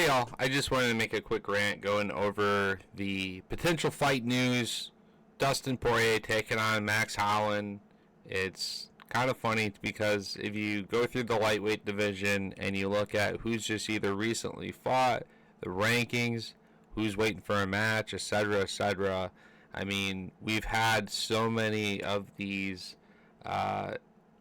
Hey y'all, I just wanted to make a quick rant going over the potential fight news. Dustin Poirier taking on Max Holloway. It's kind of funny because if you go through the lightweight division and you look at who's just either recently fought, the rankings, who's waiting for a match, etc., etc. I mean, we've had so many of these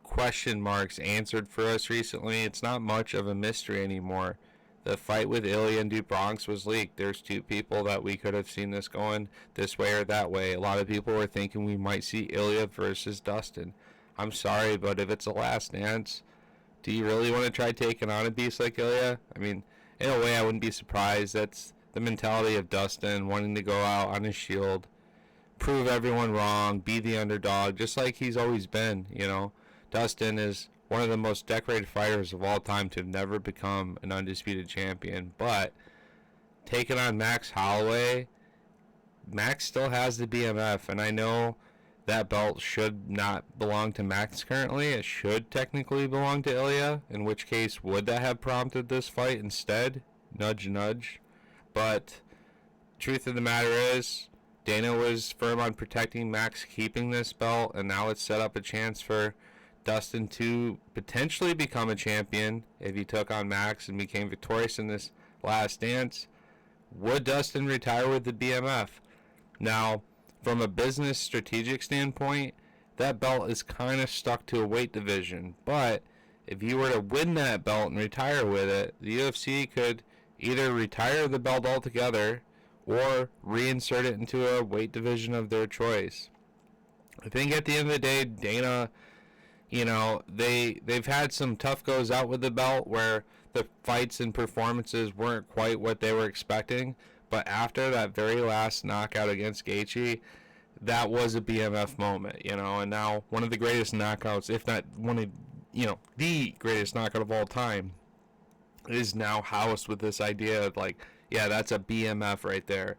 question marks answered for us recently. It's not much of a mystery anymore. The fight with Ilya and DuBronx was leaked. There's two people that we could have seen this going this way or that way. A lot of people were thinking we might see Ilya versus Dustin. I'm sorry, but if it's a last dance, do you really want to try taking on a beast like Ilya? I mean, in a way, I wouldn't be surprised. That's the mentality of Dustin, wanting to go out on his shield, prove everyone wrong, be the underdog, just like he's always been, you know. Dustin is one of the most decorated fighters of all time to have never become an undisputed champion. But taking on Max Holloway, Max still has the BMF, and I know that belt should not belong to Max currently. It should technically belong to Ilya, in which case would that have prompted this fight instead? Nudge, nudge. But truth of the matter is, Dana was firm on protecting Max keeping this belt, and now it's set up a chance for Dustin to potentially become a champion if he took on Max and became victorious in this last dance. Would Dustin retire with the BMF? Now, from a business strategic standpoint, that belt is kind of stuck to a weight division. But if you were to win that belt and retire with it, the UFC could either retire the belt altogether or reinsert it into a weight division of their choice. I think at the end of the day, Dana, you know, they've had some tough goes out with the belt where the fights and performances weren't quite what they were expecting. But after that very last knockout against Gaethje, that was a BMF moment, you know. And now one of the greatest knockouts, if not one of, you know, the greatest knockout of all time, is now housed with this idea of like, yeah, that's a BMF right there.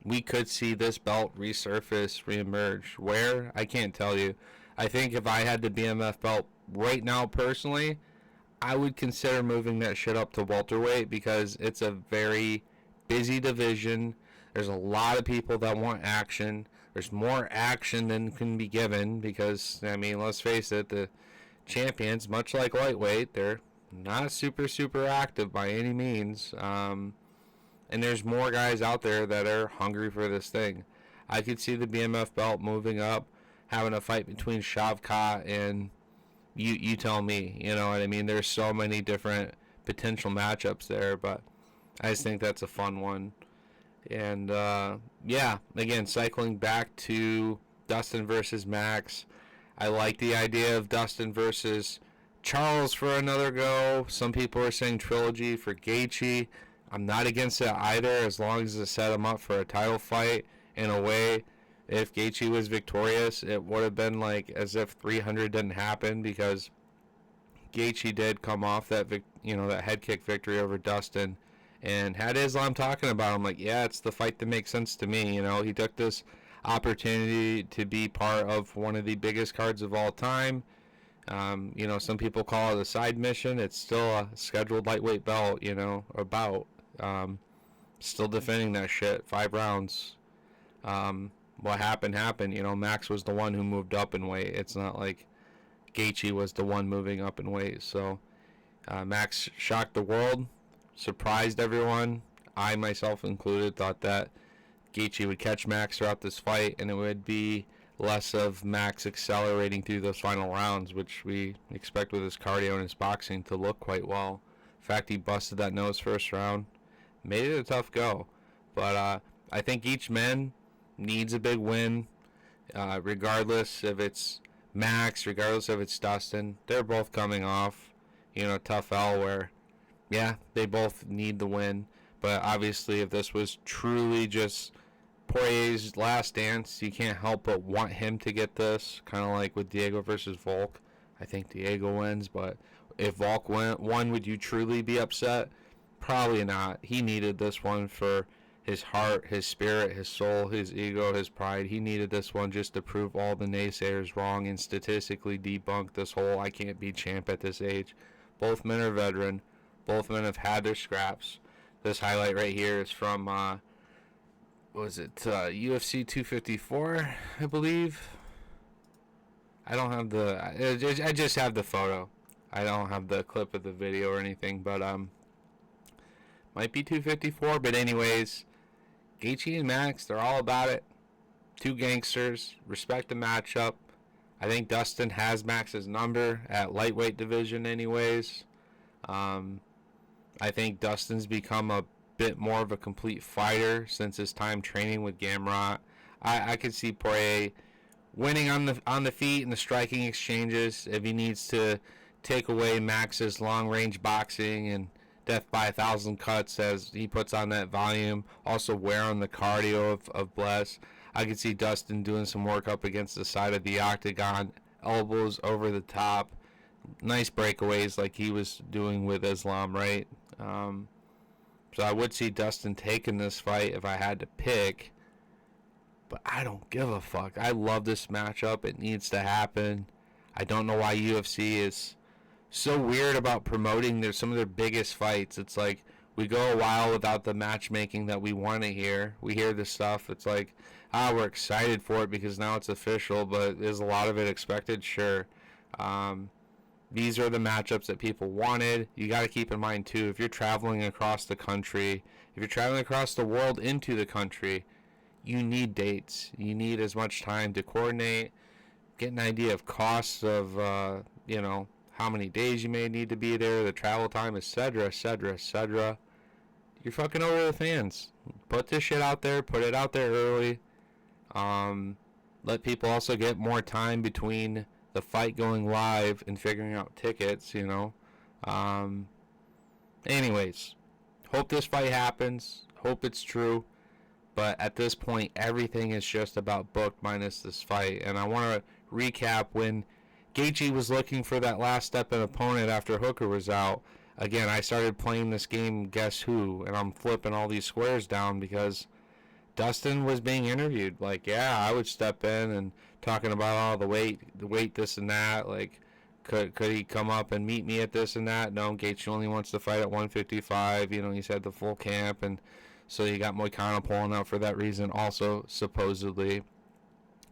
We could see this belt resurface, reemerge. Where? I can't tell you. I think if I had the BMF belt right now personally, I would consider moving that shit up to welterweight because it's a very busy division. There's a lot of people that want action. There's more action than can be given because, I mean, let's face it, the champions, much like lightweight, they're not super active by any means. And there's more guys out there that are hungry for this thing. I could see the BMF belt moving up, having a fight between Shavkat and you tell me, you know what I mean? There's so many different potential matchups there, but I just think that's a fun one. And yeah, again, cycling back to Dustin versus Max, I like the idea of Dustin versus Charles for another go. Some people are saying trilogy for Gaethje. I'm not against it either, as long as it set him up for a title fight. In a way, if Gaethje was victorious, it would have been like as if 300 didn't happen, because Gaethje did come off that that head kick victory over Dustin, and had Islam talking about him like, yeah, it's the fight that makes sense to me. You know, he took this opportunity to be part of one of the biggest cards of all time. You know, some people call it a side mission. It's still a scheduled lightweight belt, you know, or bout. Still defending that shit, 5 rounds. What happened. You know, Max was the one who moved up in weight. It's not like Gaethje was the one moving up in weight. So Max shocked the world, surprised everyone. I myself included thought that Gaethje would catch Max throughout this fight, and it would be less of Max accelerating through those final rounds, which we expect with his cardio and his boxing to look quite well. In fact, he busted that nose first round, made it a tough go. But I think each man needs a big win, regardless if it's Max, regardless if it's Dustin. They're both coming off, you know, tough L where, yeah, they both need the win. But obviously, if this was truly just Poirier's last dance, you can't help but want him to get this, kind of like with Diego versus Volk. I think Diego wins, but if Volk won, would you truly be upset? Probably not. He needed this one for his heart, his spirit, his soul, his ego, his pride. He needed this one just to prove all the naysayers wrong and statistically debunk this whole I can't be champ at this age. Both men are veteran. Both men have had their scraps. This highlight right here is from, UFC 254, I believe. I don't have I just have the photo. I don't have the clip of the video or anything, but might be 254. But anyways, Gaethje and Max, they're all about it. Two gangsters, respect the matchup. I think Dustin has Max's number at lightweight division anyways. I think Dustin's become a bit more of a complete fighter since his time training with Gamrot. I could see Poirier winning on the feet and the striking exchanges if he needs to take away Max's long range boxing and death by 1,000 cuts as he puts on that volume. Also wear on the cardio of Bless. I could see Dustin doing some work up against the side of the octagon, elbows over the top, nice breakaways like he was doing with Islam, right? So I would see Dustin taking this fight if I had to pick, but I don't give a fuck. I love this matchup. It needs to happen. I don't know why UFC is so weird about promoting some of their biggest fights. It's like we go a while without the matchmaking that we want to hear. We hear this stuff. It's like, we're excited for it because now it's official, but is a lot of it expected? Sure. These are the matchups that people wanted. You got to keep in mind, too, if you're traveling across the country, if you're traveling across the world into the country, you need dates. You need as much time to coordinate, get an idea of costs of, how many days you may need to be there, the travel time, etc., etc., etc. You're fucking over the fans. Put this shit out there. Put it out there early. Let people also get more time between the fight going live and figuring out tickets, Anyways, hope this fight happens. Hope it's true. But at this point, everything is just about booked minus this fight. And I want to recap when Gaethje was looking for that last step in opponent after Hooker was out. Again, I started playing this game, Guess Who? And I'm flipping all these squares down because Dustin was being interviewed. Like, yeah, I would step in and talking about all the weight, this and that. Like, could he come up and meet me at this and that? No, Gaethje only wants to fight at 155. He said the full camp, and so you got Moicano pulling out for that reason. Also, supposedly,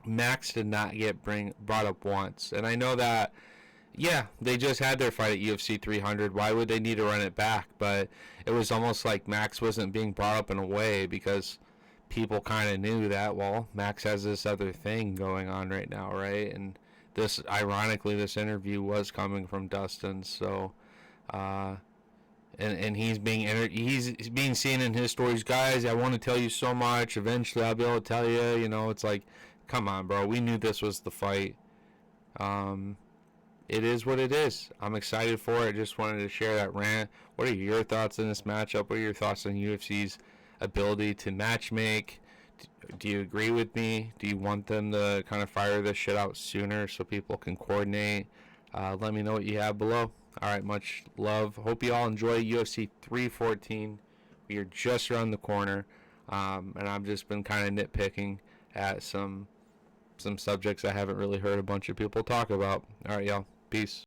Max did not get brought up once, and I know that. Yeah, they just had their fight at UFC 300. Why would they need to run it back? But it was almost like Max wasn't being brought up in a way because people kind of knew that, well, Max has this other thing going on right now, right? And this, ironically, this interview was coming from Dustin, so, and he's being seen in his stories, guys, I want to tell you so much, eventually I'll be able to tell you, it's like, come on, bro, we knew this was the fight. It is what it is. I'm excited for it. Just wanted to share that rant. What are your thoughts on this matchup? What are your thoughts on UFC's ability to matchmake? Do you agree with me? Do you want them to kind of fire this shit out sooner so people can coordinate? Let me know what you have below. All right, much love. Hope you all enjoy UFC 314. We are just around the corner, and I've just been kind of nitpicking at some subjects I haven't really heard a bunch of people talk about. All right, y'all. Peace.